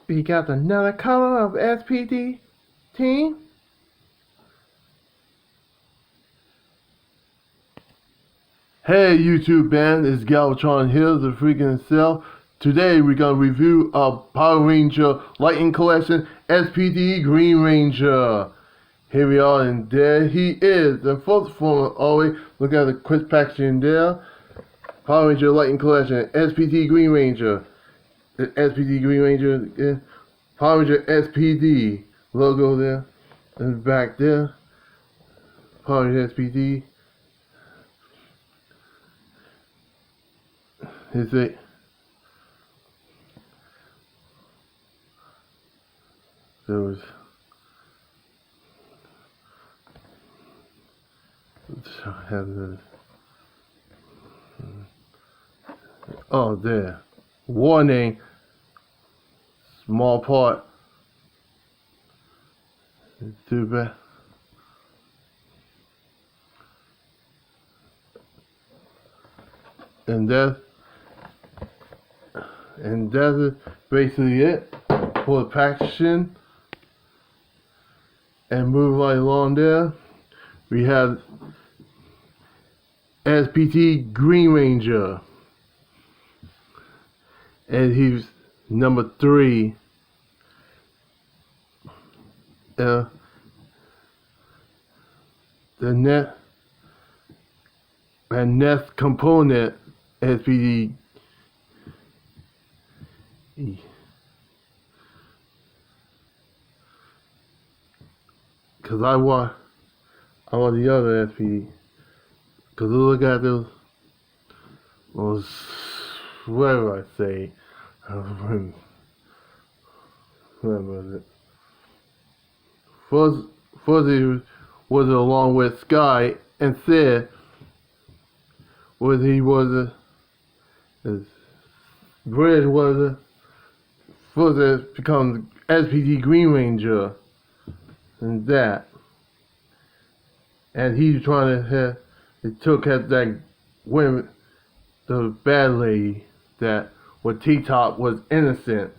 We got another color of SPD team. Hey YouTube band, it's Galvatron here, the freaking self. Today we're gonna review a Power Ranger Lightning Collection SPD Green Ranger. Here we are, and there he is. In full form always. Look at the quick packaging there. Power Ranger Lightning Collection SPD Green Ranger. The SPD Green Ranger. Yeah. Power Ranger SPD logo there. And back there. Power Ranger SPD. Here's it. There was. Have this. Oh, there. Warning. Small part. Too bad. And that's basically it for the packaging. And move right along there. We have SPD Green Ranger. And he's number 3. The next component SPD. Cause I want the other SPD. Cause look at those. What do I say? What was it? Fuzzy was along with Sky and Sid. Bridge was Fuzzy becomes SPD Green Ranger. And that. And he's trying to have, it took at that women, the bad lady that with T-Top was innocent.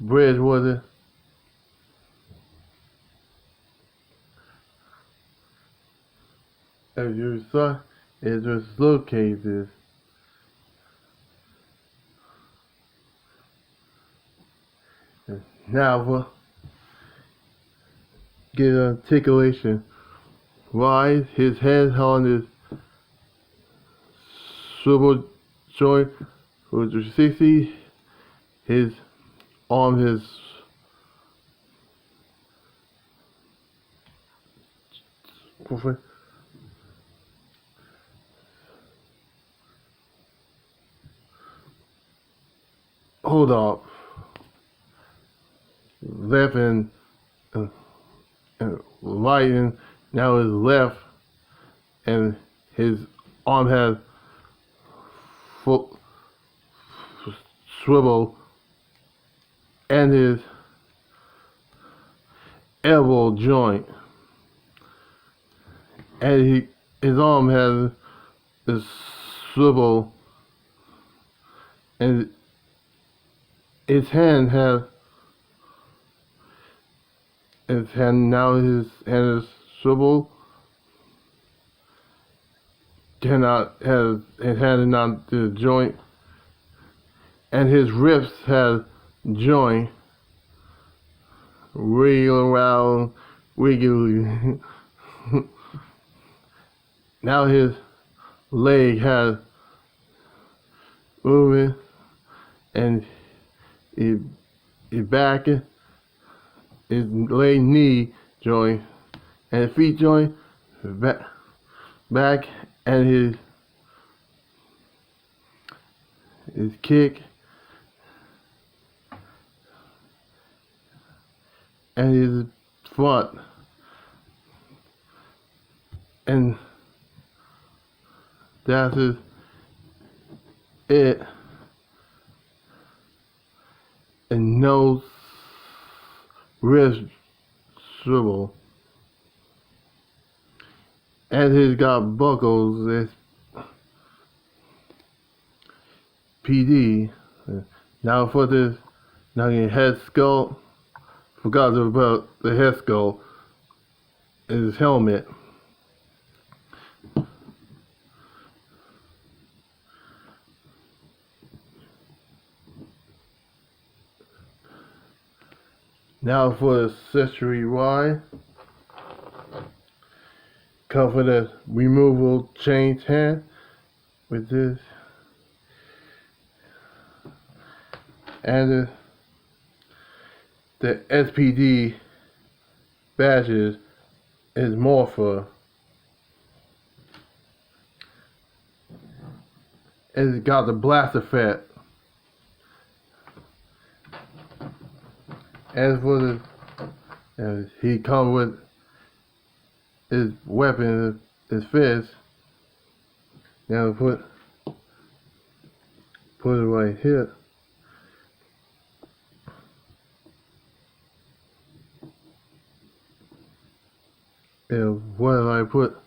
Bridge was it. As you saw, it was located. Now we'll get an articulation. Why his head on his swivel joint with 360, his arm, his hold up, left and right, and now his left, and his arm has full swivel, and his elbow joint, and his arm has a swivel, and his hand has now his hand is swivel. His hand is not the joint, and his wrist has joint. Wiggle around, wiggly. Now his leg has moving, and his back, his leg, knee joint, and his feet joint, back, and his kick, and his front, and that's it. And no wrist swivel. And he's got buckles. It's PD. Now for this, now your head skull. Forgot about the head skull. His helmet. Now for the accessory Y. Cover the removable change hand with this. And the SPD badges is Morpher. It's got the blast effect. As for the, he comes with his weapon, his fist. Now put it right here. And what did I put?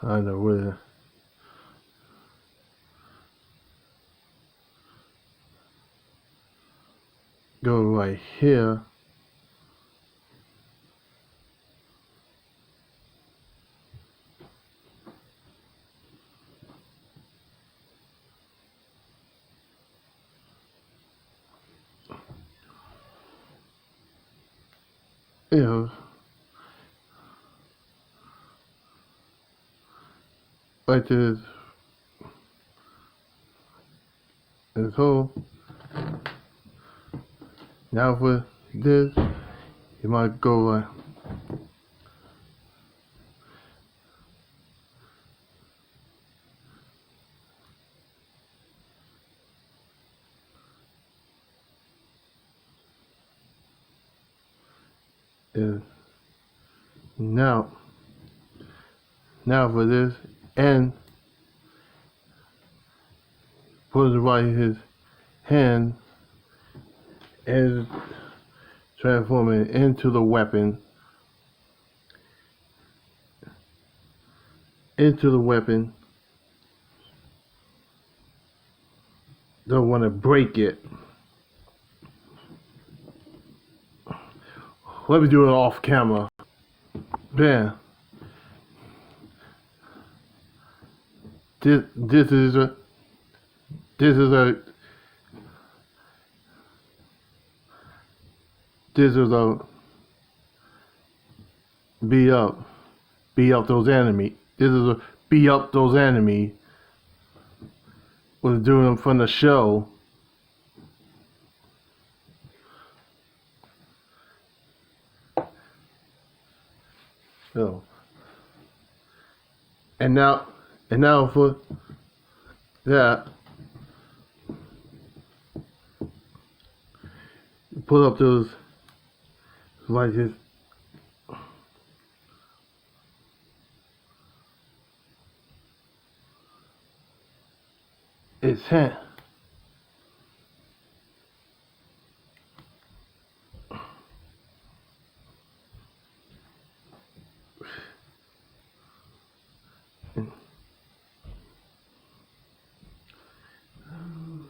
I don't know where. Go right here. Yeah. Like this. This hole. Now for this, you might go like is now for this, and put it right in his hand and transform it into the weapon. Don't want to break it. Let me do it off camera. Bam. This is a beat up those enemies. This is a beat up those enemies. Was doing them from the show. So, and now for that, pull up those like this. It's hand.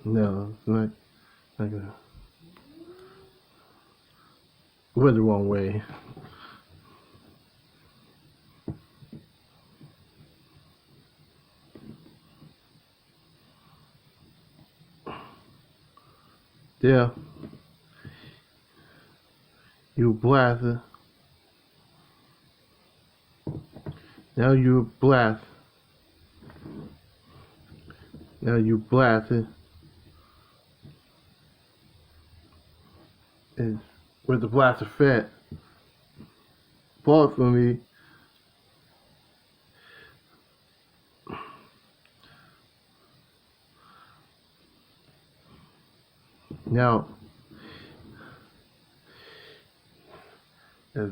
No, it's not gonna. Went the wrong way. Yeah. You blast it. Now you blast. Now you blast it. And with the blast effect. Pause for me. Now, the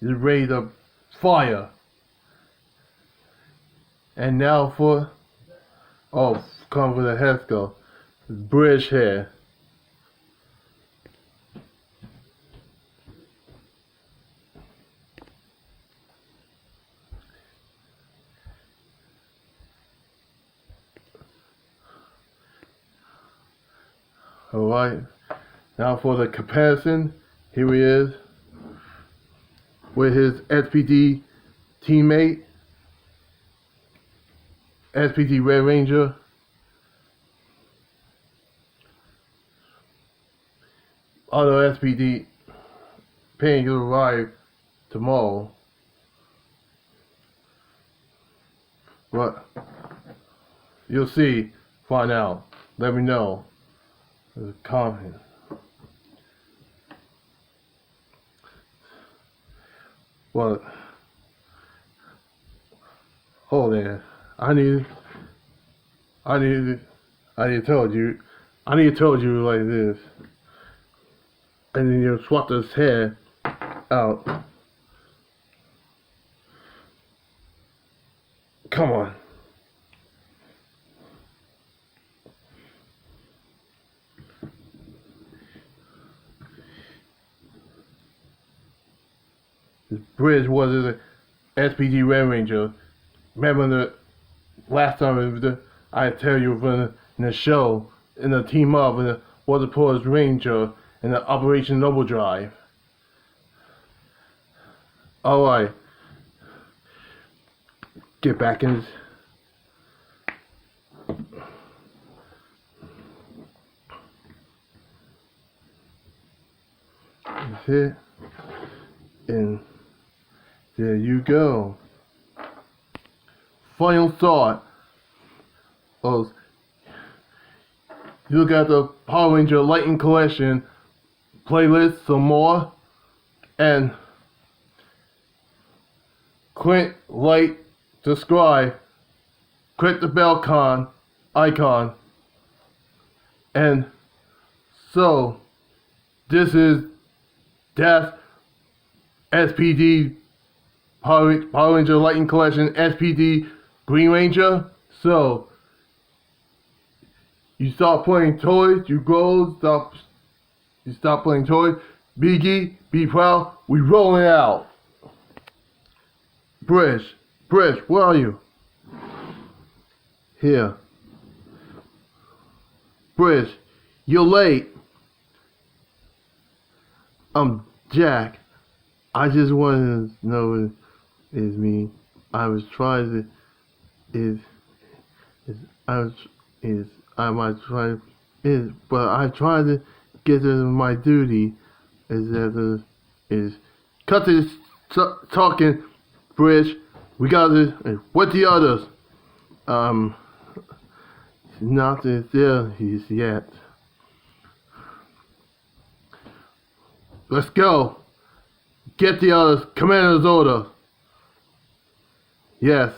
rate of fire. And now for, come with a head skull. Bridge hair. Alright. Now for the comparison, here he is with his SPD teammate, SPD Red Ranger. Other SPD paying to arrive tomorrow. But you'll see, find out. Let me know. There's a comment. Well, hold there. I need to tell you like this. And then you swap this hair out. Come on. This bridge was the SPD Red Ranger. Remember the last time I tell you in the show, in the team up, in the Water Force Ranger, in the Operation Noble Drive. Alright. Get back in this. That's it. And there you go. Final thought. Oh, you look at the Power Ranger Lightning Collection playlist some more, and click, like, subscribe, click the bell icon, and so this is Death SPD Power Ranger Lightning Collection SPD Green Ranger. So you stop playing toys, you grow, you stop playing toys. Biggie, be proud, we rolling out. Bridge, where are you? Here. Bridge, you're late. I'm Jack. I just wanted to know is me. I was trying to but I tried to get to my duty is cut this talking, Bridge. We got this. What the others? Not there yet. Let's go. Get the others. Commander's order. Yes.